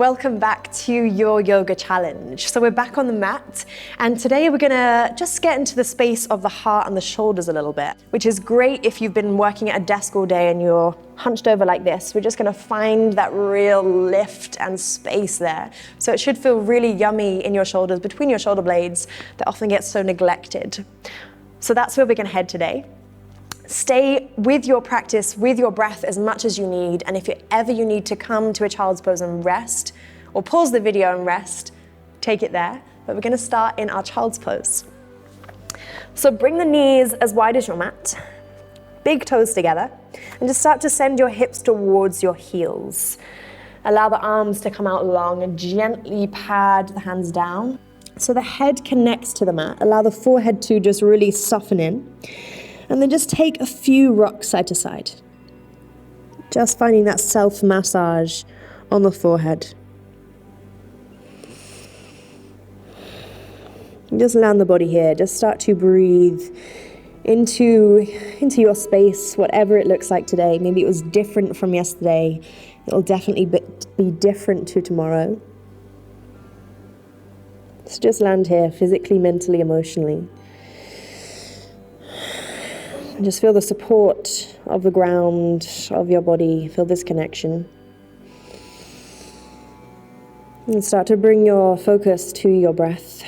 welcome back to your yoga challenge. So we're back on the mat, and today we're gonna just get into the space of the heart and the shoulders a little bit, which is great if you've been working at a desk all day and you're hunched over like this. We're just gonna find that real lift and space there. So it should feel really yummy in your shoulders, between your shoulder blades, that often gets so neglected. So that's where we're gonna head today. Stay with your practice, with your breath as much as you need, and if ever you need to come to a child's pose and rest, or pause the video and rest, take it there. But we're gonna start in our child's pose. So bring the knees as wide as your mat, big toes together, and just start to send your hips towards your heels. Allow the arms to come out long and gently pad the hands down. So the head connects to the mat. Allow the forehead to just really soften in. And then just take a few rocks side to side. Just finding that self-massage on the forehead. And just land the body here. Just start to breathe into your space, whatever it looks like today. Maybe it was different from yesterday. It'll definitely be different to tomorrow. So just land here, physically, mentally, emotionally. And just feel the support of the ground, of your body. Feel this connection. And start to bring your focus to your breath.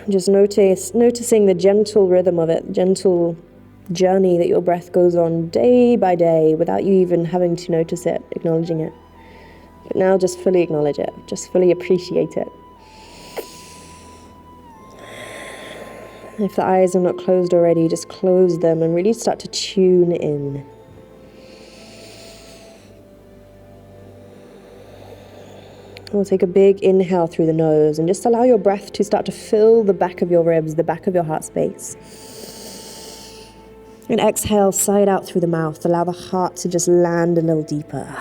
Just noticing the gentle rhythm of it, gentle journey that your breath goes on day by day without you even having to notice it, acknowledging it. But now just fully acknowledge it, just fully appreciate it. If the eyes are not closed already, just close them and really start to tune in. We'll take a big inhale through the nose and just allow your breath to start to fill the back of your ribs, the back of your heart space. And exhale, sigh it out through the mouth. Allow the heart to just land a little deeper.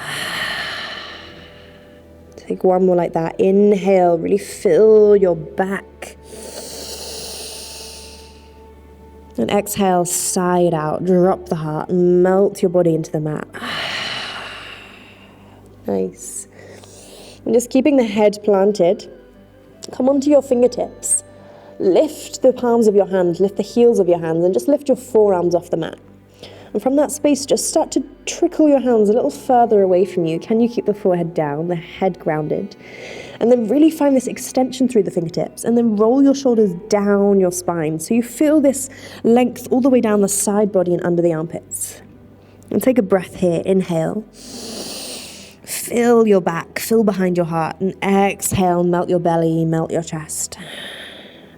Take one more like that. Inhale, really fill your back. And exhale, sigh it out, drop the heart, melt your body into the mat. Nice. And just keeping the head planted, come onto your fingertips. Lift the palms of your hands, lift the heels of your hands, and just lift your forearms off the mat. And from that space, just start to trickle your hands a little further away from you. Can you keep the forehead down, the head grounded? And then really find this extension through the fingertips, and then roll your shoulders down your spine. So you feel this length all the way down the side body and under the armpits. And take a breath here, inhale. Fill your back, fill behind your heart, and exhale, melt your belly, melt your chest.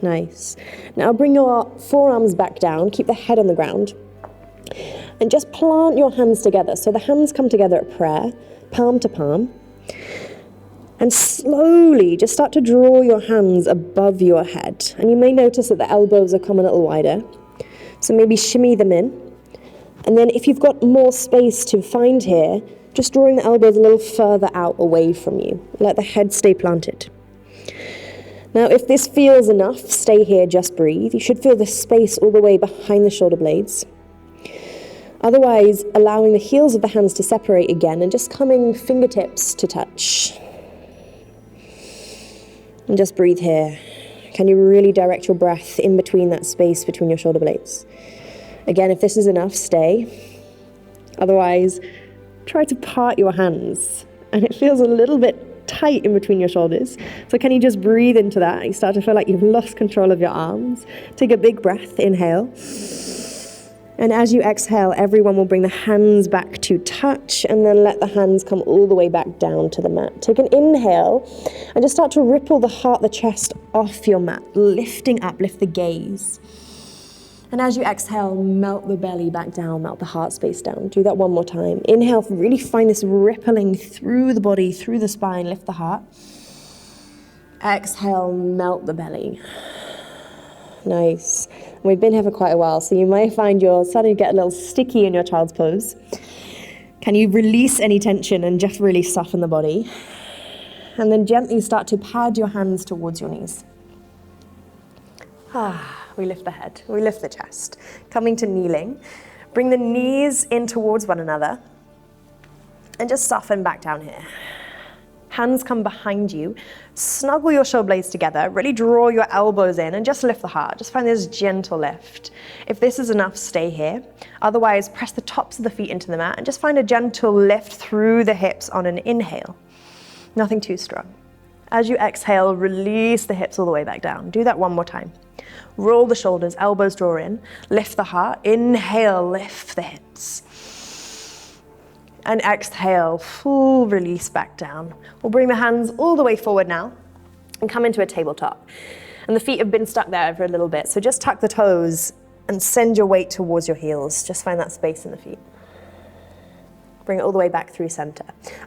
Nice. Now bring your forearms back down, keep the head on the ground, and just plant your hands together. So the hands come together at prayer, palm to palm. And slowly just start to draw your hands above your head. And you may notice that the elbows are come a little wider. So maybe shimmy them in. And then if you've got more space to find here, just drawing the elbows a little further out away from you. Let the head stay planted. Now if this feels enough, stay here, just breathe. You should feel the space all the way behind the shoulder blades. Otherwise, allowing the heels of the hands to separate again and just coming fingertips to touch. And just breathe here. Can you really direct your breath in between that space between your shoulder blades? Again, if this is enough, stay. Otherwise, try to part your hands. And it feels a little bit tight in between your shoulders. So can you just breathe into that? You start to feel like you've lost control of your arms. Take a big breath, inhale. And as you exhale, everyone will bring the hands back to touch and then let the hands come all the way back down to the mat. Take an inhale and just start to ripple the heart, the chest off your mat, lifting up, lift the gaze. And as you exhale, melt the belly back down, melt the heart space down. Do that one more time. Inhale, really find this rippling through the body, through the spine, lift the heart. Exhale, melt the belly. Nice. We've been here for quite a while, so you might find you're starting to get a little sticky in your child's pose. Can you release any tension and just really soften the body? And then gently start to pad your hands towards your knees. We lift the head, we lift the chest. Coming to kneeling. Bring the knees in towards one another. And just soften back down here. Hands come behind you. Snuggle your shoulder blades together. Really draw your elbows in and just lift the heart. Just find this gentle lift. If this is enough, stay here. Otherwise, press the tops of the feet into the mat and just find a gentle lift through the hips on an inhale. Nothing too strong. As you exhale, release the hips all the way back down. Do that one more time. Roll the shoulders, elbows draw in. Lift the heart. Inhale, lift the hips. And exhale, full release back down. We'll bring the hands all the way forward now and come into a tabletop. And the feet have been stuck there for a little bit, so just tuck the toes and send your weight towards your heels. Just find that space in the feet. Bring it all the way back through center.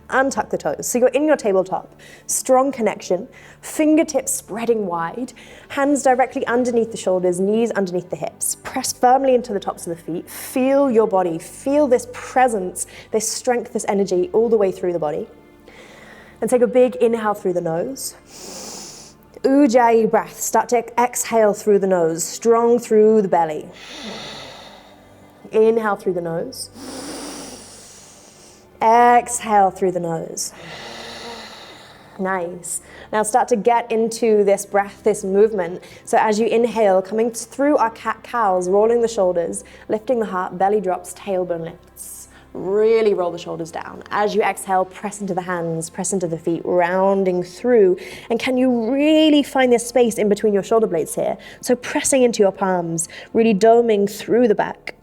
Untuck the toes. So you're in your tabletop. Strong connection. Fingertips spreading wide. Hands directly underneath the shoulders, knees underneath the hips. Press firmly into the tops of the feet. Feel your body. Feel this presence, this strength, this energy all the way through the body. And take a big inhale through the nose. Ujjayi breath. Start to exhale through the nose. Strong through the belly. Inhale through the nose. Exhale through the nose. Nice. Now start to get into this breath, this movement. So as you inhale, coming through our cat-cows, rolling the shoulders, lifting the heart, belly drops, tailbone lifts. Really roll the shoulders down. As you exhale, press into the hands, press into the feet, rounding through. And can you really find this space in between your shoulder blades here? So pressing into your palms, really doming through the back.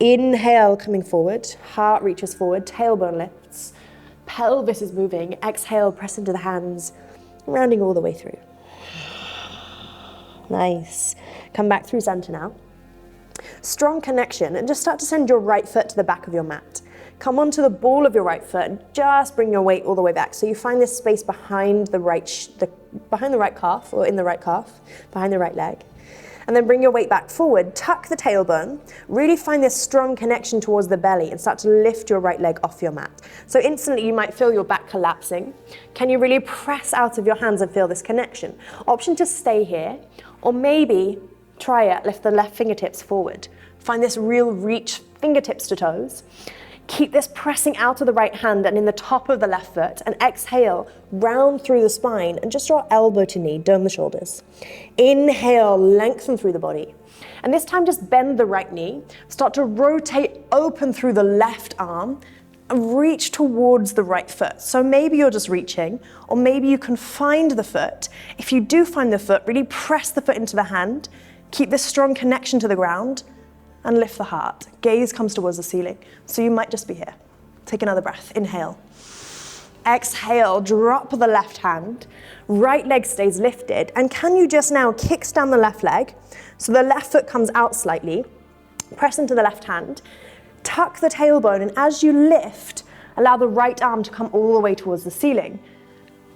Inhale, coming forward, heart reaches forward, tailbone lifts, pelvis is moving. Exhale, press into the hands, rounding all the way through. Nice. Come back through center now. Strong connection, and just start to send your right foot to the back of your mat. Come onto the ball of your right foot and just bring your weight all the way back. So you find this space behind the right calf, or in the right calf, behind the right leg. And then bring your weight back forward, tuck the tailbone, really find this strong connection towards the belly and start to lift your right leg off your mat. So instantly you might feel your back collapsing. Can you really press out of your hands and feel this connection? Option to stay here, or maybe try it, lift the left fingertips forward. Find this real reach, fingertips to toes. Keep this pressing out of the right hand and in the top of the left foot, and exhale, round through the spine and just draw elbow to knee, dome the shoulders. Inhale, lengthen through the body. And this time just bend the right knee, start to rotate open through the left arm and reach towards the right foot. So maybe you're just reaching, or maybe you can find the foot. If you do find the foot, really press the foot into the hand, keep this strong connection to the ground, and lift the heart. Gaze comes towards the ceiling. So you might just be here. Take another breath. Inhale. Exhale, drop the left hand. Right leg stays lifted. And can you just now kickstand the left leg? So the left foot comes out slightly. Press into the left hand. Tuck the tailbone. And as you lift, allow the right arm to come all the way towards the ceiling.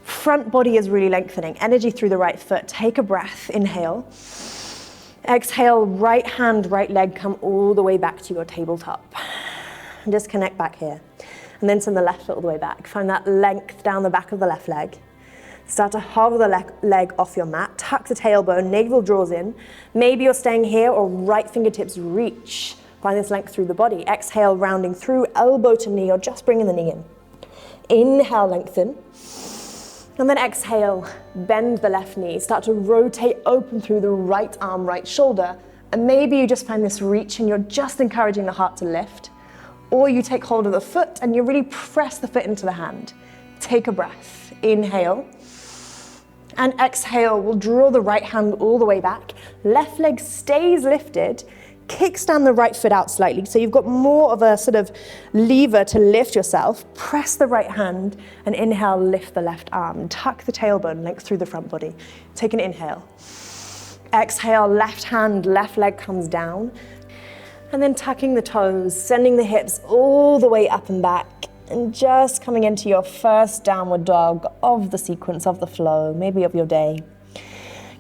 Front body is really lengthening. Energy through the right foot. Take a breath. Inhale. Exhale, right hand, right leg, come all the way back to your tabletop. And just connect back here. And then send the left foot all the way back. Find that length down the back of the left leg. Start to hover the leg off your mat. Tuck the tailbone, navel draws in. Maybe you're staying here, or right fingertips reach. Find this length through the body. Exhale, rounding through, elbow to knee, or just bringing the knee in. Inhale, lengthen. And then exhale, bend the left knee. Start to rotate open through the right arm, right shoulder. And maybe you just find this reach and you're just encouraging the heart to lift. Or you take hold of the foot and you really press the foot into the hand. Take a breath. Inhale. And exhale, we'll draw the right hand all the way back. Left leg stays lifted. Kickstand the right foot out slightly, so you've got more of a sort of lever to lift yourself. Press the right hand and inhale, lift the left arm. Tuck the tailbone, length through the front body. Take an inhale. Exhale, left hand, left leg comes down. And then tucking the toes, sending the hips all the way up and back, and just coming into your first downward dog of the sequence, of the flow, maybe of your day.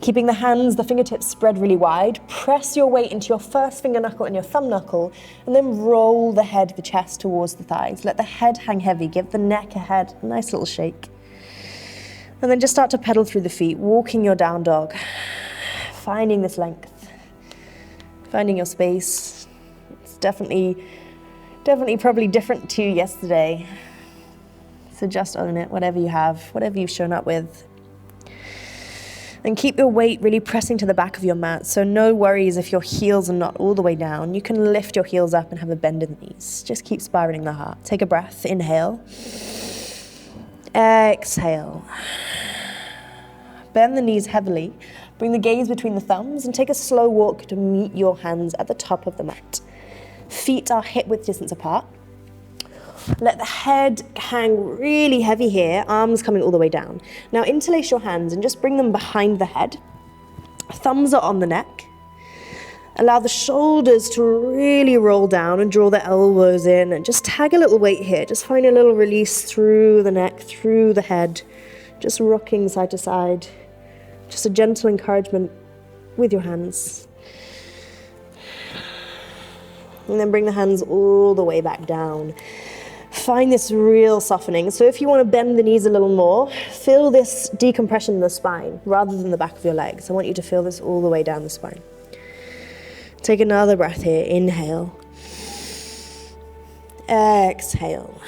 Keeping the hands, the fingertips spread really wide. Press your weight into your first finger knuckle and your thumb knuckle, and then roll the head, the chest towards the thighs. Let the head hang heavy. Give the neck a nice little shake. And then just start to pedal through the feet, walking your down dog. Finding this length. Finding your space. It's definitely probably different to yesterday. So just own it, whatever you have, whatever you've shown up with. And keep your weight really pressing to the back of your mat. So no worries if your heels are not all the way down. You can lift your heels up and have a bend in the knees. Just keep spiraling the heart. Take a breath, inhale. Exhale. Bend the knees heavily. Bring the gaze between the thumbs and take a slow walk to meet your hands at the top of the mat. Feet are hip width distance apart. Let the head hang really heavy here, arms coming all the way down. Now interlace your hands and just bring them behind the head. Thumbs are on the neck. Allow the shoulders to really roll down and draw the elbows in, and just tag a little weight here. Just find a little release through the neck, through the head, just rocking side to side. Just a gentle encouragement with your hands. And then bring the hands all the way back down. Find this real softening. So if you want to bend the knees a little more, feel this decompression in the spine rather than the back of your legs. I want you to feel this all the way down the spine. Take another breath here. Inhale. Exhale.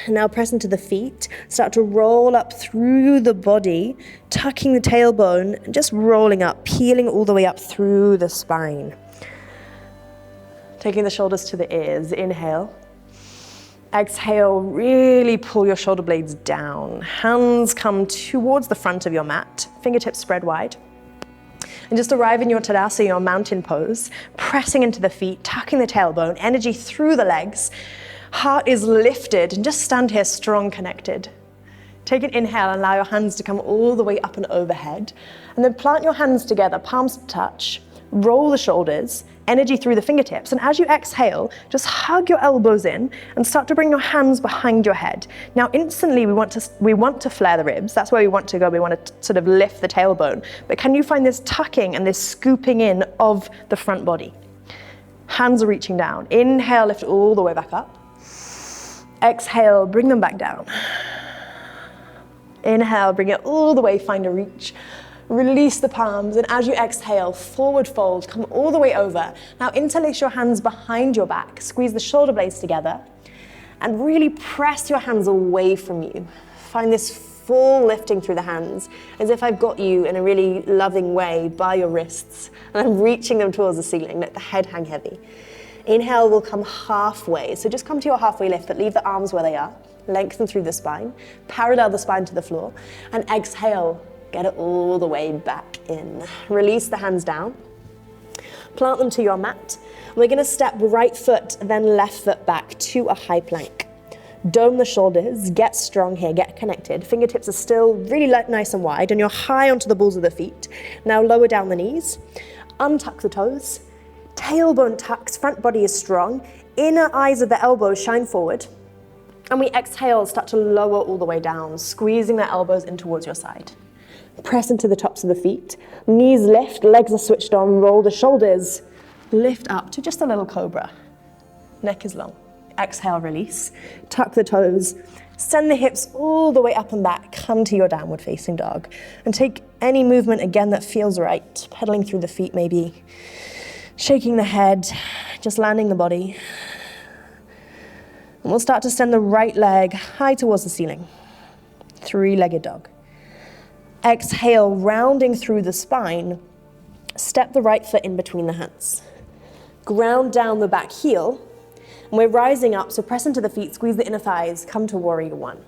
Now press into the feet. Start to roll up through the body, tucking the tailbone, and just rolling up, peeling all the way up through the spine. Taking the shoulders to the ears. Inhale. Exhale, really pull your shoulder blades down. Hands come towards the front of your mat, fingertips spread wide. And just arrive in your Tadasana, your mountain pose, pressing into the feet, tucking the tailbone, energy through the legs. Heart is lifted, and just stand here strong, connected. Take an inhale and allow your hands to come all the way up and overhead. And then plant your hands together, palms to touch. Roll the shoulders, energy through the fingertips, and as you exhale, just hug your elbows in and start to bring your hands behind your head. Now instantly we want to flare the ribs. That's where we want to go. We want to sort of lift the tailbone. But can you find this tucking and this scooping in of the front body? Hands are reaching down. Inhale, lift all the way back up. Exhale, bring them back down. Inhale, bring it all the way, find a reach. Release the palms, and as you exhale, forward fold, come all the way over. Now interlace your hands behind your back, squeeze the shoulder blades together, and really press your hands away from you. Find this full lifting through the hands, as if I've got you in a really loving way by your wrists, and I'm reaching them towards the ceiling. Let the head hang heavy. Inhale will come halfway, so just come to your halfway lift, but leave the arms where they are. Lengthen through the spine, parallel the spine to the floor, and exhale. Get it all the way back in. Release the hands down. Plant them to your mat. We're going to step right foot, then left foot back to a high plank. Dome the shoulders, get strong here, get connected. Fingertips are still really nice and wide, and you're high onto the balls of the feet. Now lower down the knees, untuck the toes. Tailbone tucks, front body is strong. Inner eyes of the elbows shine forward. And we exhale, start to lower all the way down, squeezing the elbows in towards your side. Press into the tops of the feet. Knees lift, legs are switched on, roll the shoulders. Lift up to just a little cobra. Neck is long. Exhale, release. Tuck the toes. Send the hips all the way up and back. Come to your downward facing dog. And take any movement again that feels right. Pedaling through the feet maybe. Shaking the head. Just landing the body. And we'll start to send the right leg high towards the ceiling. Three-legged dog. Exhale, rounding through the spine. Step the right foot in between the hands. Ground down the back heel. And we're rising up, so press into the feet, squeeze the inner thighs, come to warrior one.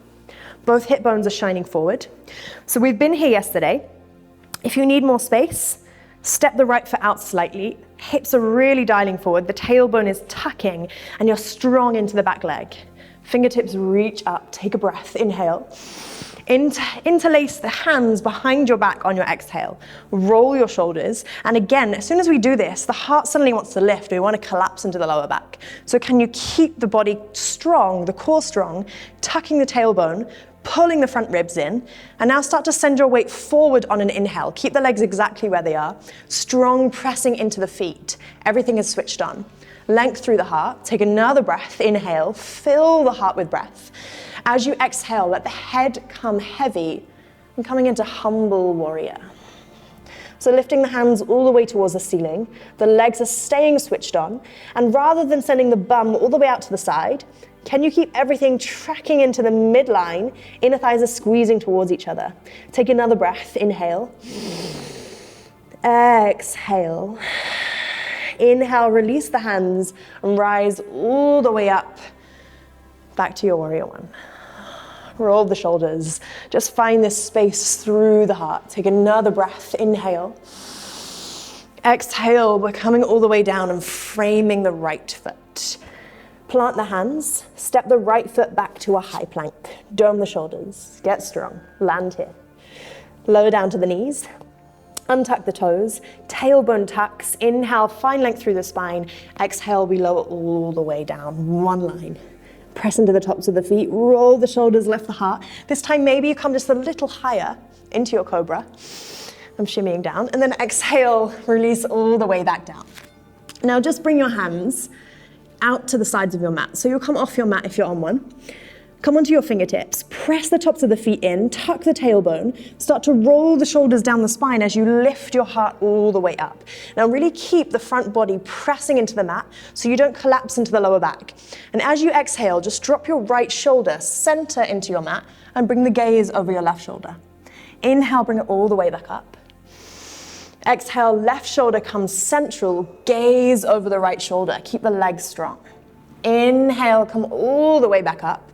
Both hip bones are shining forward. So we've been here yesterday. If you need more space, step the right foot out slightly. Hips are really dialing forward. The tailbone is tucking, and you're strong into the back leg. Fingertips reach up. Take a breath. Inhale. Interlace the hands behind your back on your exhale. Roll your shoulders. And again, as soon as we do this, the heart suddenly wants to lift. We want to collapse into the lower back. So can you keep the body strong, the core strong, tucking the tailbone, pulling the front ribs in, and now start to send your weight forward on an inhale. Keep the legs exactly where they are. Strong pressing into the feet. Everything is switched on. Length through the heart. Take another breath. Inhale. Fill the heart with breath. As you exhale, let the head come heavy and coming into humble warrior. So lifting the hands all the way towards the ceiling, the legs are staying switched on, and rather than sending the bum all the way out to the side, Can you keep everything tracking into the midline? Inner thighs are squeezing towards each other. Take another breath, inhale. Exhale. Inhale, release the hands and rise all the way up. Back to your warrior one. Roll the shoulders. Just find this space through the heart. Take another breath, inhale. Exhale, we're coming all the way down and framing the right foot. Plant the hands, step the right foot back to a high plank. Dome the shoulders, get strong, land here. Lower down to the knees, untuck the toes, tailbone tucks, inhale, find length through the spine. Exhale, we lower all the way down, one line. Press into the tops of the feet, roll the shoulders, lift the heart. This time maybe you come just a little higher into your cobra. I'm shimmying down, and then exhale, release all the way back down. Now just bring your hands out to the sides of your mat. So you'll come off your mat if you're on one. Come onto your fingertips, press the tops of the feet in, tuck the tailbone, start to roll the shoulders down the spine as you lift your heart all the way up. Now really keep the front body pressing into the mat so you don't collapse into the lower back. And as you exhale, just drop your right shoulder, center into your mat, and bring the gaze over your left shoulder. Inhale, bring it all the way back up. Exhale, left shoulder comes central, gaze over the right shoulder. Keep the legs strong. Inhale, come all the way back up.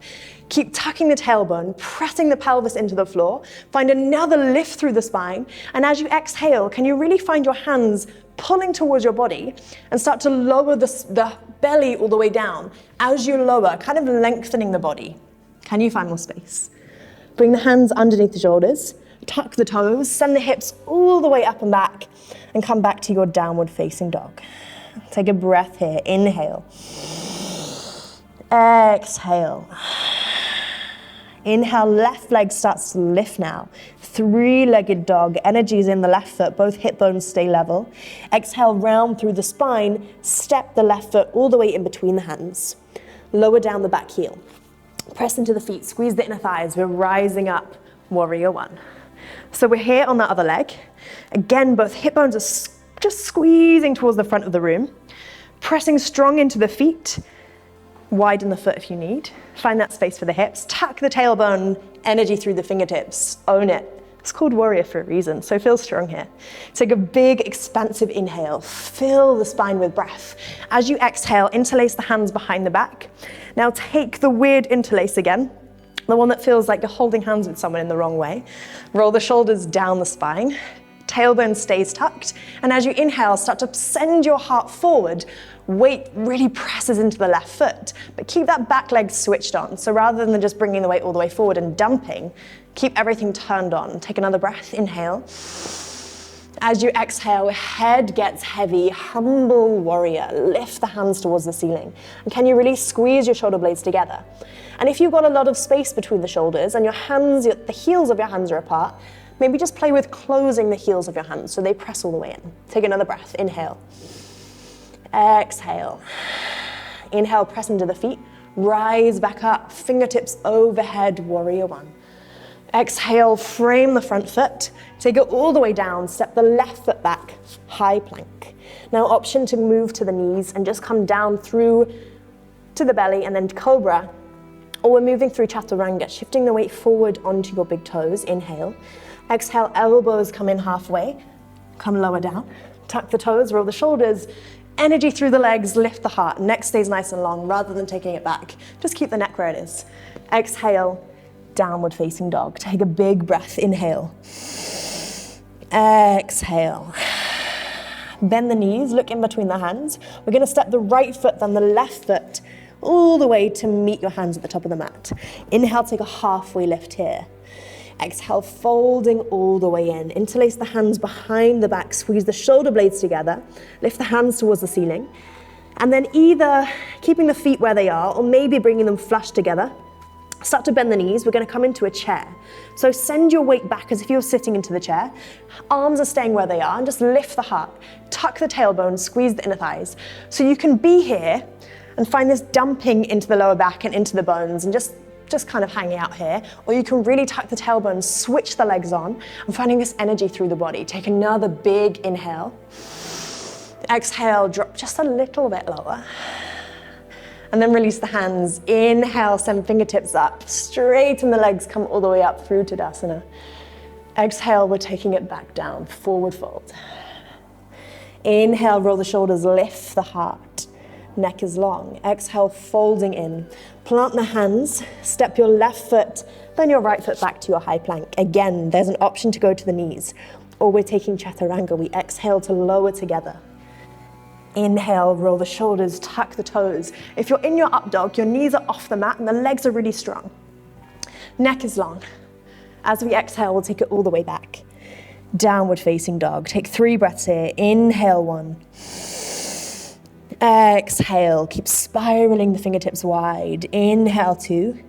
Keep tucking the tailbone, pressing the pelvis into the floor. Find another lift through the spine. And as you exhale, can you really find your hands pulling towards your body and start to lower the belly all the way down. As you lower, kind of lengthening the body. Can you find more space? Bring the hands underneath the shoulders. Tuck the toes, send the hips all the way up and back, and come back to your downward facing dog. Take a breath here, inhale. Exhale. Inhale, left leg starts to lift now. Three-legged dog, energy's in the left foot, both hip bones stay level. Exhale, round through the spine, step the left foot all the way in between the hands. Lower down the back heel. Press into the feet, squeeze the inner thighs, we're rising up, warrior one. So we're here on that other leg. Again, both hip bones are just squeezing towards the front of the room. Pressing strong into the feet. Widen the foot if you need. Find that space for the hips. Tuck the tailbone, energy through the fingertips. Own it. It's called warrior for a reason, so feel strong here. Take a big, expansive inhale. Fill the spine with breath. As you exhale, interlace the hands behind the back. Now take the weird interlace again. The one that feels like you're holding hands with someone in the wrong way. Roll the shoulders down the spine. Tailbone stays tucked. And as you inhale, start to send your heart forward. Weight really presses into the left foot, but keep that back leg switched on. So rather than just bringing the weight all the way forward and dumping, keep everything turned on. Take another breath, inhale. As you exhale, head gets heavy, humble warrior. Lift the hands towards the ceiling. And can you really squeeze your shoulder blades together? And if you've got a lot of space between the shoulders and your hands, the heels of your hands are apart, maybe just play with closing the heels of your hands so they press all the way in. Take another breath, inhale. Exhale. Inhale, press into the feet. Rise back up, fingertips overhead, warrior one. Exhale, frame the front foot. Take it all the way down, step the left foot back, high plank. Now option to move to the knees and just come down through to the belly and then cobra. Or we're moving through chaturanga, shifting the weight forward onto your big toes, inhale. Exhale, elbows come in halfway, come lower down. Tuck the toes, roll the shoulders, energy through the legs, lift the heart. Neck stays nice and long rather than taking it back. Just keep the neck where it is. Exhale, downward facing dog. Take a big breath, inhale. Exhale. Bend the knees, look in between the hands. We're gonna step the right foot, then the left foot, all the way to meet your hands at the top of the mat. Inhale, take a halfway lift here. Exhale, folding all the way in. Interlace the hands behind the back, squeeze the shoulder blades together, lift the hands towards the ceiling, and then either keeping the feet where they are or maybe bringing them flush together. Start to bend the knees, we're gonna come into a chair. So send your weight back as if you're sitting into the chair. Arms are staying where they are and just lift the heart. Tuck the tailbone, squeeze the inner thighs. So you can be here and find this dumping into the lower back and into the bones and just kind of hanging out here. Or you can really tuck the tailbone, switch the legs on and finding this energy through the body. Take another big inhale. Exhale, drop just a little bit lower. And then release the hands. Inhale, send fingertips up. Straighten the legs, come all the way up through Tadasana. Exhale, we're taking it back down, forward fold. Inhale, roll the shoulders, lift the heart. Neck is long. Exhale, folding in. Plant the hands, step your left foot, then your right foot back to your high plank. Again, there's an option to go to the knees, or we're taking chaturanga. We exhale to lower together. Inhale, roll the shoulders, tuck the toes. If you're in your up dog, your knees are off the mat and the legs are really strong. Neck is long. As we exhale, we'll take it all the way back. Downward facing dog. Take 3 breaths here. Inhale, 1. Exhale, keep spiraling the fingertips wide. Inhale, 2.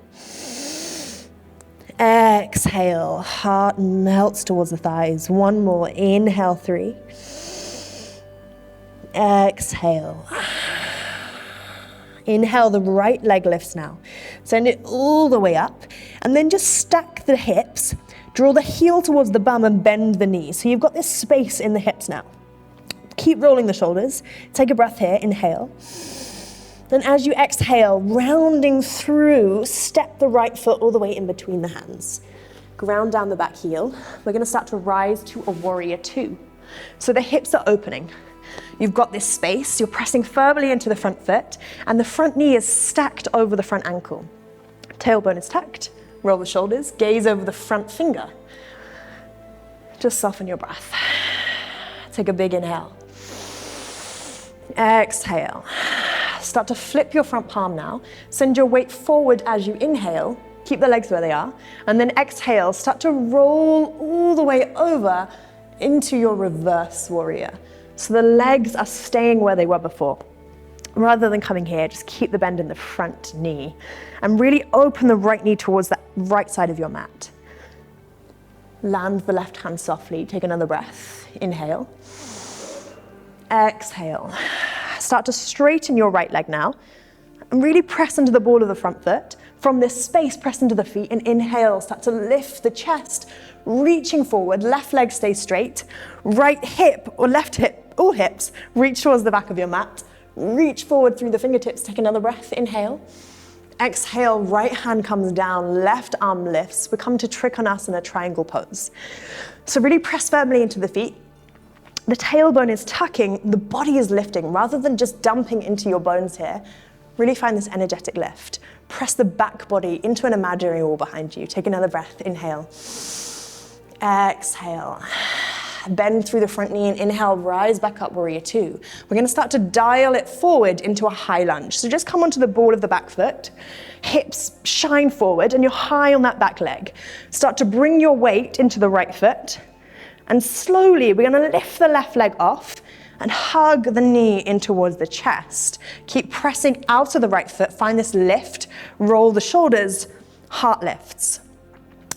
Exhale, heart melts towards the thighs. 1 more. Inhale, 3. Exhale. Inhale, the right leg lifts now. Send it all the way up. And then just stack the hips. Draw the heel towards the bum and bend the knee. So you've got this space in the hips now. Keep rolling the shoulders. Take a breath here. Inhale. Then as you exhale, rounding through, step the right foot all the way in between the hands. Ground down the back heel. We're going to start to rise to a warrior 2. So the hips are opening. You've got this space, you're pressing firmly into the front foot, and the front knee is stacked over the front ankle. Tailbone is tucked, roll the shoulders, gaze over the front finger. Just soften your breath. Take a big inhale. Exhale. Start to flip your front palm now. Send your weight forward as you inhale. Keep the legs where they are. And then exhale, start to roll all the way over into your reverse warrior. So the legs are staying where they were before. Rather than coming here, just keep the bend in the front knee and really open the right knee towards that right side of your mat. Land the left hand softly. Take another breath. Inhale. Exhale. Start to straighten your right leg now and really press into the ball of the front foot. From this space, press into the feet and inhale. Start to lift the chest, reaching forward. Left leg stays straight. Right hip or left hip, all hips, reach towards the back of your mat. Reach forward through the fingertips. Take another breath. Inhale. Exhale, right hand comes down, left arm lifts. We come to Trikonasana, triangle pose. So really press firmly into the feet. The tailbone is tucking, the body is lifting. Rather than just dumping into your bones here, really find this energetic lift. Press the back body into an imaginary wall behind you. Take another breath. Inhale. Exhale. Bend through the front knee and inhale, rise back up, warrior 2. We're going to start to dial it forward into a high lunge. So just come onto the ball of the back foot, hips shine forward, and you're high on that back leg. Start to bring your weight into the right foot, and slowly we're going to lift the left leg off and hug the knee in towards the chest. Keep pressing out of the right foot, find this lift, roll the shoulders, heart lifts.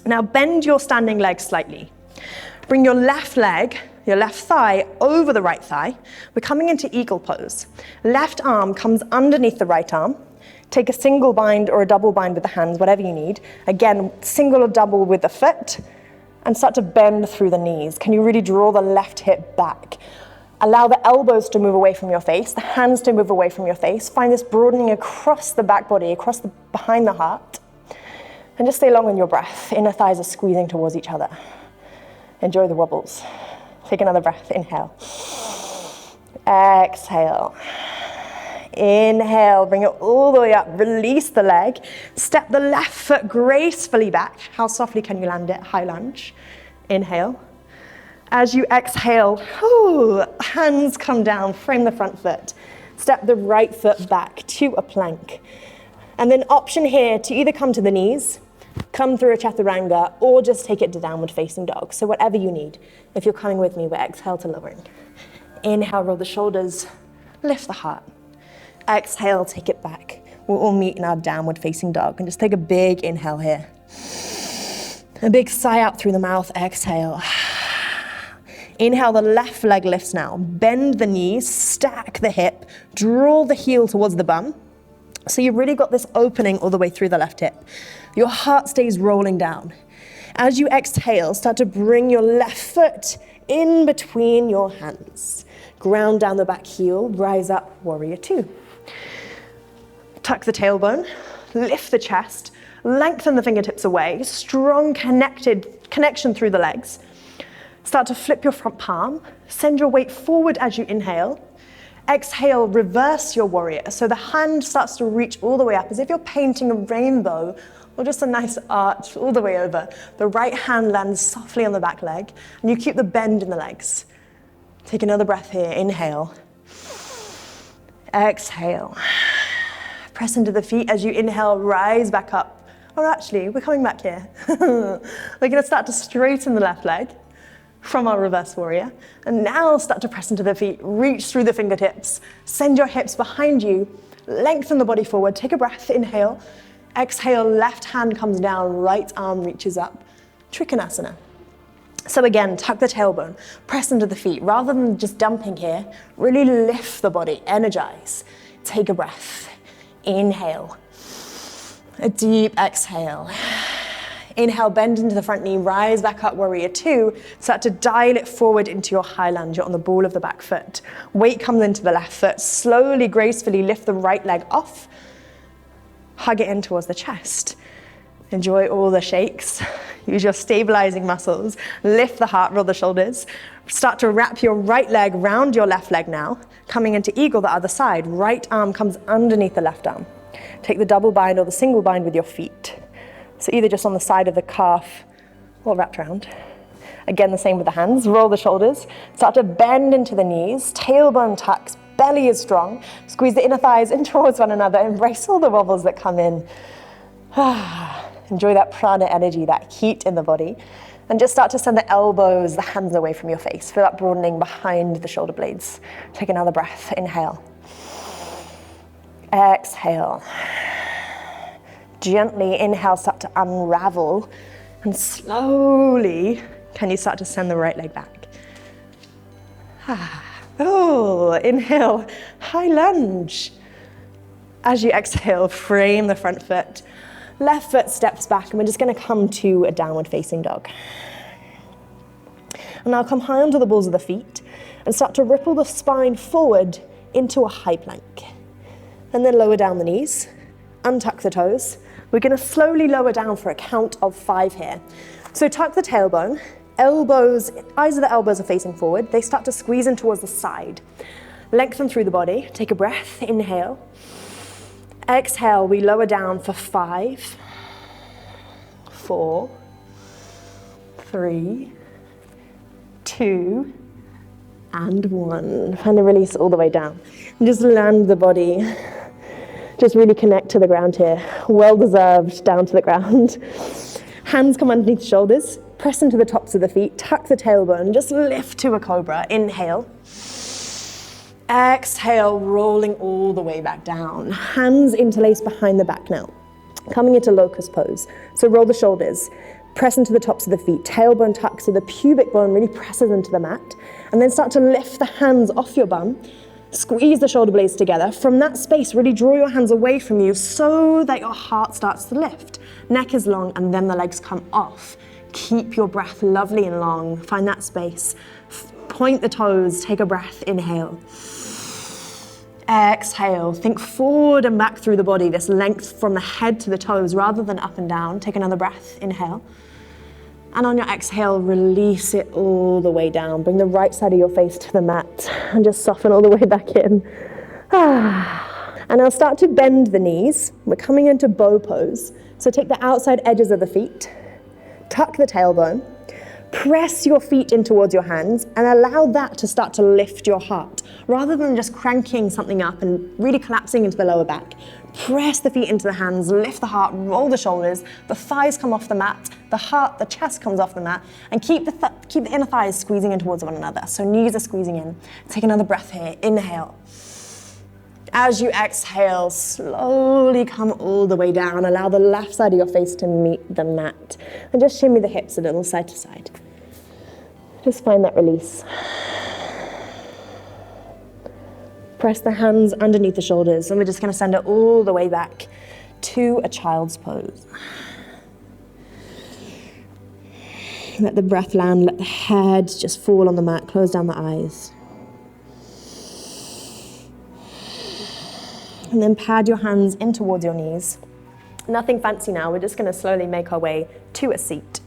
Now bend your standing leg slightly. Bring your left leg, your left thigh over the right thigh. We're coming into eagle pose. Left arm comes underneath the right arm. Take a single bind or a double bind with the hands, whatever you need. Again, single or double with the foot, and start to bend through the knees. Can you really draw the left hip back? Allow the elbows to move away from your face, the hands to move away from your face. Find this broadening across the back body, behind the heart. And just stay long with your breath. Inner thighs are squeezing towards each other. Enjoy the wobbles. Take another breath. Inhale. Exhale. Inhale, bring it all the way up. Release the leg. Step the left foot gracefully back. How softly can you land it? High lunge. Inhale. As you exhale, hands come down, frame the front foot. Step the right foot back to a plank. And then option here to either come to the knees, come through a chaturanga, or just take it to downward facing dog. So whatever you need. If you're coming with me, we're exhale to lowering. Inhale, roll the shoulders, lift the heart. Exhale, take it back. We'll all meet in our downward facing dog. And just take a big inhale here. A big sigh out through the mouth, exhale. Inhale, the left leg lifts now. Bend the knees, stack the hip, draw the heel towards the bum. So you've really got this opening all the way through the left hip. Your heart stays rolling down. As you exhale, start to bring your left foot in between your hands. Ground down the back heel, rise up, warrior 2. Tuck the tailbone, lift the chest, lengthen the fingertips away, strong connection through the legs. Start to flip your front palm, send your weight forward as you inhale. Exhale, reverse your warrior. So the hand starts to reach all the way up as if you're painting a rainbow or just a nice arch all the way over. The right hand lands softly on the back leg and you keep the bend in the legs. Take another breath here, inhale. Exhale. Press into the feet as you inhale, rise back up. Or actually, we're coming back here. We're gonna start to straighten the left leg from our reverse warrior. And now start to press into the feet, reach through the fingertips, send your hips behind you, lengthen the body forward, take a breath, inhale. Exhale, left hand comes down, right arm reaches up. Trikonasana. So again, tuck the tailbone, press into the feet. Rather than just dumping here, really lift the body, energize. Take a breath. Inhale. A deep exhale. Inhale, bend into the front knee, rise back up, warrior two. Start to dial it forward into your high lunge. You're on the ball of the back foot. Weight comes into the left foot. Slowly, gracefully lift the right leg off. Hug it in towards the chest. Enjoy all the shakes. Use your stabilizing muscles. Lift the heart, roll the shoulders. Start to wrap your right leg round your left leg now. Coming into eagle the other side. Right arm comes underneath the left arm. Take the double bind or the single bind with your feet. So either just on the side of the calf or wrapped around. Again, the same with the hands. Roll the shoulders. Start to bend into the knees. Tailbone tucks. Belly is strong. Squeeze the inner thighs in towards one another. Embrace all the wobbles that come in. Enjoy that prana energy, that heat in the body. And just start to send the elbows, the hands away from your face. Feel that broadening behind the shoulder blades. Take another breath. Inhale. Exhale. Gently inhale, start to unravel. And slowly, can you start to send the right leg back? Oh, inhale, high lunge. As you exhale, frame the front foot. Left foot steps back, and we're just gonna come to a downward facing dog. And now come high onto the balls of the feet and start to ripple the spine forward into a high plank. And then lower down the knees, untuck the toes. We're gonna slowly lower down for a count of 5 here. So tuck the tailbone, elbows, eyes of the elbows are facing forward. They start to squeeze in towards the side. Lengthen through the body, take a breath, inhale. Exhale, we lower down for 5, 4, 3, 2, and 1. Find a release all the way down. And just land the body. Just really connect to the ground here. Well deserved, down to the ground. Hands come underneath the shoulders. Press into the tops of the feet. Tuck the tailbone. Just lift to a cobra. Inhale. Exhale, rolling all the way back down. Hands interlace behind the back now. Coming into locust pose. So roll the shoulders. Press into the tops of the feet. Tailbone tucks so the pubic bone really presses into the mat. And then start to lift the hands off your bum. Squeeze the shoulder blades together. From that space, really draw your hands away from you so that your heart starts to lift. Neck is long and then the legs come off. Keep your breath lovely and long. Find that space. Point the toes, take a breath, inhale. Exhale, think forward and back through the body, this length from the head to the toes rather than up and down. Take another breath, inhale. And on your exhale, release it all the way down. Bring the right side of your face to the mat and just soften all the way back in. And now start to bend the knees. We're coming into bow pose. So take the outside edges of the feet, tuck the tailbone, press your feet in towards your hands and allow that to start to lift your heart. Rather than just cranking something up and really collapsing into the lower back, press the feet into the hands, lift the heart, roll the shoulders, the thighs come off the mat, the heart, the chest comes off the mat, and keep the inner thighs squeezing in towards one another. So knees are squeezing in. Take another breath here, inhale. As you exhale, slowly come all the way down. Allow the left side of your face to meet the mat. And just shimmy the hips a little side to side. Just find that release. Press the hands underneath the shoulders, and we're just going to send it all the way back to a child's pose. Let the breath land, let the head just fall on the mat, close down the eyes. And then pad your hands in towards your knees. Nothing fancy now, we're just gonna slowly make our way to a seat.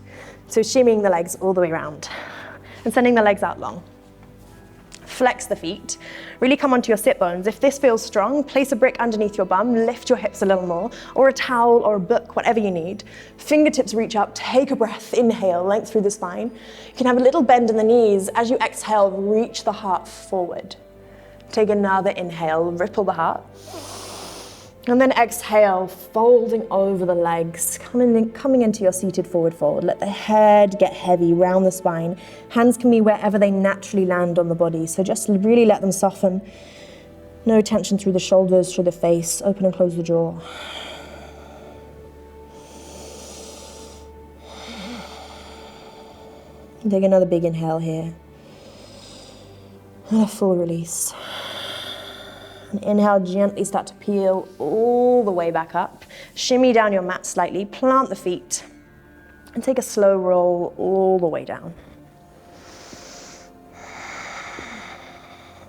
So shimmying the legs all the way around and sending the legs out long. Flex the feet, really come onto your sit bones. If this feels strong, place a brick underneath your bum, lift your hips a little more, or a towel or a book, whatever you need. Fingertips reach up, take a breath, inhale, length through the spine. You can have a little bend in the knees. As you exhale, reach the heart forward. Take another inhale, ripple the heart. And then exhale, folding over the legs, coming into your seated forward fold. Let the head get heavy, round the spine. Hands can be wherever they naturally land on the body, so just really let them soften. No tension through the shoulders, through the face. Open and close the jaw. Take another big inhale here. And a full release. And inhale, gently start to peel all the way back up. Shimmy down your mat slightly, plant the feet, and take a slow roll all the way down.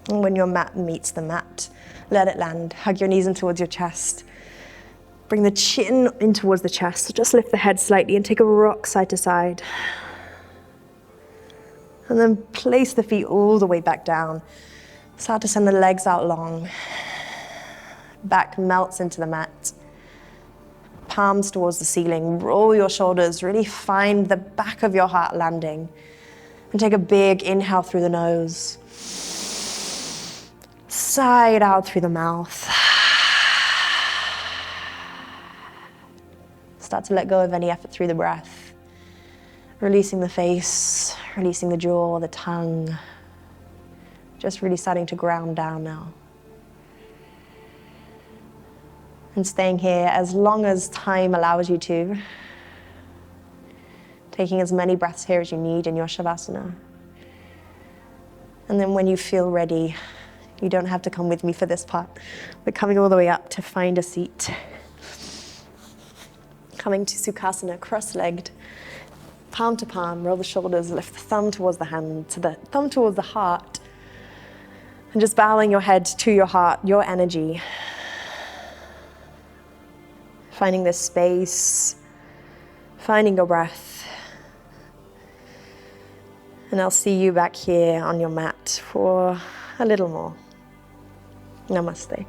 And when your mat meets the mat, let it land. Hug your knees in towards your chest. Bring the chin in towards the chest. Just lift the head slightly and take a rock side to side. And then place the feet all the way back down. Start to send the legs out long. Back melts into the mat. Palms towards the ceiling. Roll your shoulders. Really find the back of your heart landing. And take a big inhale through the nose. Side out through the mouth. Start to let go of any effort through the breath. Releasing the face, releasing the jaw, the tongue. Just really starting to ground down now. And staying here as long as time allows you to. Taking as many breaths here as you need in your Shavasana. And then when you feel ready, you don't have to come with me for this part. We're coming all the way up to find a seat. Coming to Sukhasana, cross-legged. Palm to palm, roll the shoulders, lift the thumb towards the hand, to the thumb towards the heart. And just bowing your head to your heart, your energy. Finding this space, finding your breath. And I'll see you back here on your mat for a little more. Namaste.